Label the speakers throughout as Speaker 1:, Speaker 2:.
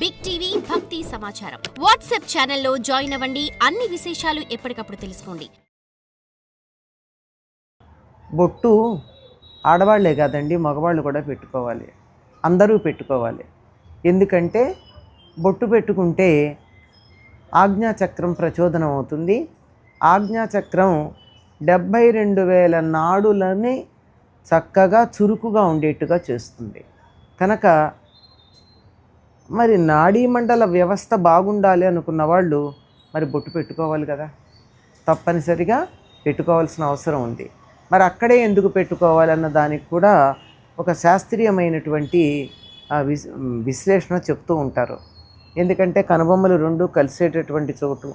Speaker 1: Big TV భక్తి సమాచారం WhatsApp ఛానల్లో జాయిన్ అవ్వండి. అన్ని విశేషాలు ఎప్పటికప్పుడు తెలుసుకోండి.
Speaker 2: బొట్టు ఆడవాళ్లే కాదండి, మగవాళ్ళు కూడా పెట్టుకోవాలి. అందరూ పెట్టుకోవాలి. ఎందుకంటే బొట్టు పెట్టుకుంటే ఆజ్ఞాచక్రం ప్రచోదనం అవుతుంది. ఆజ్ఞాచక్రం 72,000 నాడులని చక్కగా చురుకుగా ఉండేట్టుగా చేస్తుంది. కనుక మరి నాడీ మండల వ్యవస్థ బాగుండాలి అనుకున్న వాళ్ళు మరి బొట్టు పెట్టుకోవాలి కదా, తప్పనిసరిగా పెట్టుకోవాల్సిన అవసరం ఉంది. మరి అక్కడే ఎందుకు పెట్టుకోవాలన్న దానికి కూడా ఒక శాస్త్రీయమైనటువంటి విశ్లేషణ చెప్తూ ఉంటారు. ఎందుకంటే కనుబొమ్మలు రెండు కలిసేటటువంటి చోటు,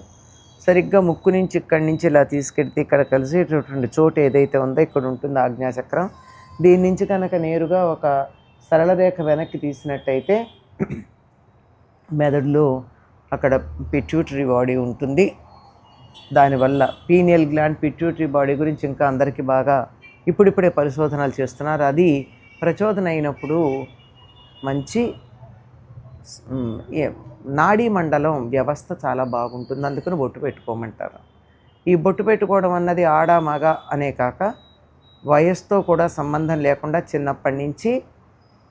Speaker 2: సరిగ్గా ముక్కు నుంచి ఇక్కడి నుంచి ఇలా తీసుకెళ్తే ఇక్కడ కలిసేటటువంటి చోటు ఏదైతే ఉందో ఇక్కడ ఉంటుంది ఆజ్ఞాచక్రం. దీని నుంచి కనుక నేరుగా ఒక సరళ రేఖ వెనక్కి తీసినట్టయితే మెదడులో అక్కడ పిట్యూటరీ బాడీ ఉంటుంది. దానివల్ల పీనియల్ గ్లాండ్, పిట్యూటరీ బాడీ గురించి ఇంకా అందరికీ బాగా ఇప్పుడిప్పుడే పరిశోధనలు చేస్తున్నారు. అది ప్రచోదన అయినప్పుడు మంచి నాడీ మండలం వ్యవస్థ చాలా బాగుంటుంది. అందుకని బొట్టు పెట్టుకోమంటారు. ఈ బొట్టు పెట్టుకోవడం అన్నది ఆడ మగ అనే కాక వయస్సుతో కూడా సంబంధం లేకుండా చిన్నప్పటి నుంచి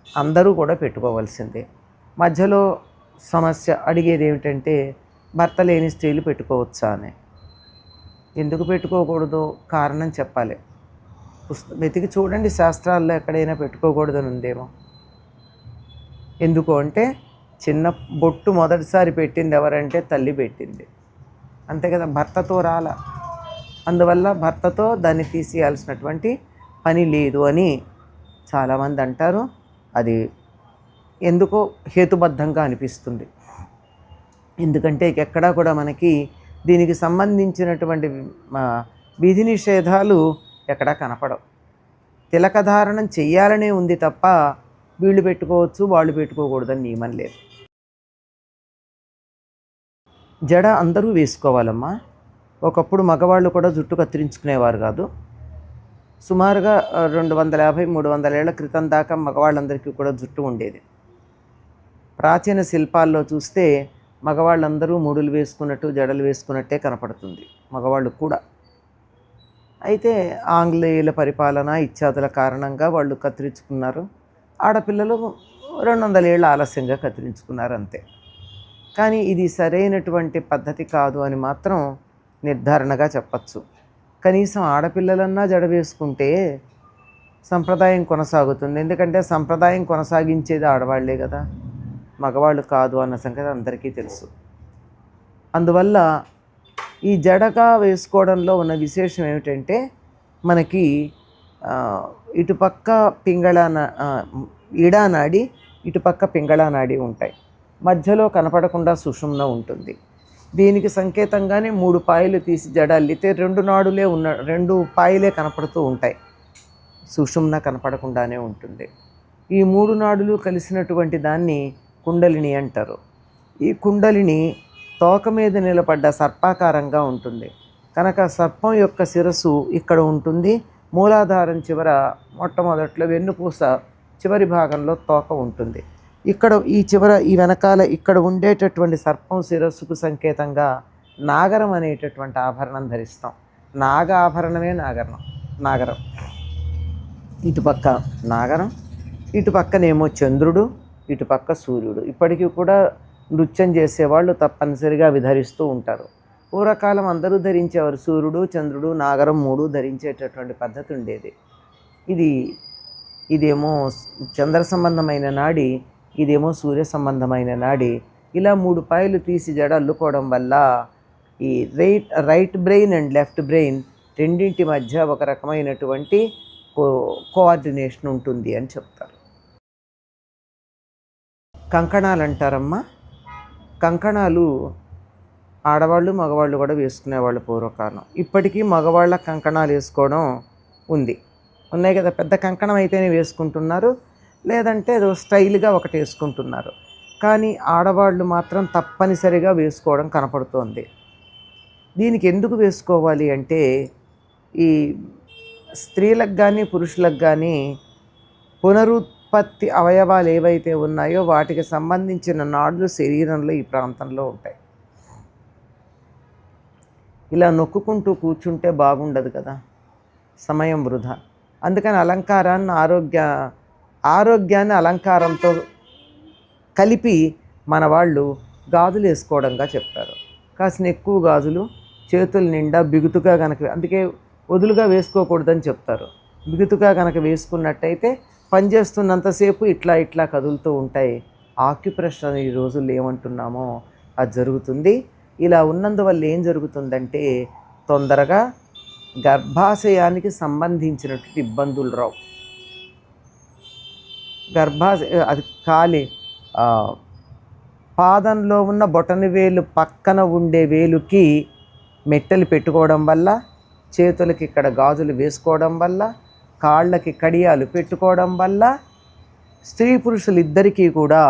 Speaker 2: అందరూ కూడా పెట్టుకోవాల్సిందే. మధ్యలో సమస్య అడిగేది ఏమిటంటే భర్త లేని స్త్రీలు పెట్టుకోవచ్చా అని. ఎందుకు పెట్టుకోకూడదు కారణం చెప్పాలి. వెతికి చూడండి, శాస్త్రాల్లో ఎక్కడైనా పెట్టుకోకూడదని ఉందేమో. ఎందుకు అంటే చిన్న బొట్టు మొదటిసారి పెట్టింది ఎవరంటే తల్లి పెట్టింది, అంతే కదా, భర్తతో రాల. అందువల్ల భర్తతో దాన్ని తీసేయాల్సినటువంటి పని లేదు అని చాలామంది అంటారు. అది ఎందుకో హేతుబద్ధంగా అనిపిస్తుంది. ఎందుకంటే ఎక్కడా కూడా మనకి దీనికి సంబంధించినటువంటి విధి నిషేధాలు ఎక్కడా కనపడవు. తిలకధారణం చెయ్యాలనే ఉంది తప్ప వీళ్ళు పెట్టుకోవచ్చు వాళ్ళు పెట్టుకోకూడదని నియమం లేదు. జడ అందరూ వేసుకోవాలమ్మా. ఒకప్పుడు మగవాళ్ళు కూడా జుట్టు కత్తిరించుకునేవారు కాదు. సుమారుగా 250-300 ఏళ్ల క్రితం దాకా మగవాళ్ళందరికీ కూడా జుట్టు ఉండేది. ప్రాచీన శిల్పాల్లో చూస్తే మగవాళ్ళందరూ ముడులు వేసుకున్నట్టు జడలు వేసుకున్నట్టే కనపడుతుంది, మగవాళ్ళు కూడా. అయితే ఆంగ్లేయుల పరిపాలన ఇత్యాదుల కారణంగా వాళ్ళు కత్తిరించుకున్నారు. ఆడపిల్లలు 200 ఏళ్ళు ఆలస్యంగా కత్తిరించుకున్నారు అంతే. కానీ ఇది సరైనటువంటి పద్ధతి కాదు అని మాత్రం నిర్ధారణగా చెప్పచ్చు. కనీసం ఆడపిల్లలన్నా జడ వేసుకుంటే సంప్రదాయం కొనసాగుతుంది. ఎందుకంటే సంప్రదాయం కొనసాగించేది ఆడవాళ్లే కదా, మగవాళ్ళు కాదు అన్న సంగతి అందరికీ తెలుసు. అందువల్ల ఈ జడగా వేసుకోవడంలో ఉన్న విశేషం ఏమిటంటే మనకి ఇటుపక్క ఈడానాడి ఇటుపక్క పింగళానాడి ఉంటాయి. మధ్యలో కనపడకుండా సుషుమ్న ఉంటుంది. దీనికి సంకేతంగానే 3 పాయలు తీసి జడ అల్లితే 2 నాడులే 2 పాయలే కనపడుతూ ఉంటాయి, సుషుమ్న కనపడకుండానే ఉంటుంది. ఈ 3 నాడులు కలిసినటువంటి దాన్ని కుండలిని అంటారు. ఈ కుండలిని తోక మీద నిలబడ్డ సర్పాకారంగా ఉంటుంది. కనుక సర్పం యొక్క శిరస్సు ఇక్కడ ఉంటుంది. మూలాధారం చివర మొట్టమొదట్లో వెన్నుపూస చివరి భాగంలో తోక ఉంటుంది. ఇక్కడ ఈ వెనకాల ఇక్కడ ఉండేటటువంటి సర్పం శిరస్సుకు సంకేతంగా నాగరం అనేటటువంటి ఆభరణం ధరిస్తాం. నాగ ఆభరణమే నాగరం. ఇటుపక్క నాగరం, ఇటుపక్కనేమో చంద్రుడు, ఇటుపక్క సూర్యుడు. ఇప్పటికీ కూడా నృత్యం చేసేవాళ్ళు తప్పనిసరిగా అవి ధరిస్తూ ఉంటారు. పూర్వకాలం అందరూ ధరించేవారు. సూర్యుడు, చంద్రుడు, నాగరం 3 ధరించేటటువంటి పద్ధతి ఉండేది. ఇదేమో చంద్ర సంబంధమైన నాడి, ఇదేమో సూర్య సంబంధమైన నాడి. ఇలా 3 పాయలు తీసి జడ అల్లుకోవడం వల్ల ఈ right brain and left brain రెండింటి మధ్య ఒక రకమైనటువంటి కోఆర్డినేషన్ ఉంటుంది అని చెప్తారు. కంకణాలు అంటారమ్మా. కంకణాలు ఆడవాళ్ళు మగవాళ్ళు కూడా వేసుకునేవాళ్ళు పూర్వకాలం. ఇప్పటికీ మగవాళ్ళ కంకణాలు వేసుకోవడం ఉన్నాయి కదా, పెద్ద కంకణం అయితేనే వేసుకుంటున్నారు, లేదంటే ఏదో స్టైల్గా ఒకటి వేసుకుంటున్నారు. కానీ ఆడవాళ్ళు మాత్రం తప్పనిసరిగా వేసుకోవడం కనపడుతోంది. దీనికి ఎందుకు వేసుకోవాలి అంటే ఈ స్త్రీలకు కానీ పురుషులకు కానీ పునరుత్పత్తి అవయవాలు ఏవైతే ఉన్నాయో వాటికి సంబంధించిన నాడులు శరీరంలో ఈ ప్రాంతంలో ఉంటాయి. ఇలా నొక్కుకుంటూ కూర్చుంటే బాగుండదు కదా, సమయం వృధా. అందుకని ఆరోగ్యాన్ని అలంకారంతో కలిపి మన వాళ్ళు గాజులు వేసుకోవడంగా చెప్పారు. కాసిన ఎక్కువ గాజులు చేతుల నిండా బిగుతుగా కనుక, అందుకే వదులుగా వేసుకోకూడదని చెప్తారు. బిగుతుగా కనుక వేసుకున్నట్టయితే పనిచేస్తున్నంతసేపు ఇట్లా ఇట్లా కదులుతూ ఉంటాయి. ఆక్యుప్రెషర్ ఈ రోజుల్లో ఏమంటున్నామో అది జరుగుతుంది. ఇలా ఉన్నందువల్ల ఏం జరుగుతుందంటే తొందరగా గర్భాశయానికి సంబంధించినటువంటి ఇబ్బందులు రావు. అది పాదంలో ఉన్న బొటన వేలు పక్కన ఉండే వేలుకి మెట్టలు పెట్టుకోవడం వల్ల, చేతులకి ఇక్కడ గాజులు వేసుకోవడం వల్ల, కాళ్ళకి కడియాలు పెట్టుకోవడం వల్ల స్త్రీ పురుషులు ఇద్దరికీ కూడా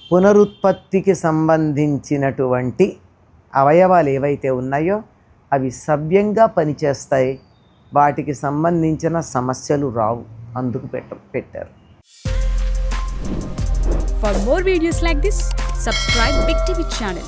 Speaker 2: పునరుత్పత్తికి సంబంధించినటువంటి అవయవాలు ఏవైతే ఉన్నాయో అవి సవ్యంగా పనిచేస్తాయి. వాటికి సంబంధించిన సమస్యలు రావు. అందుకు పెట్టారు.
Speaker 3: For more videos like this, subscribe Big TV channel.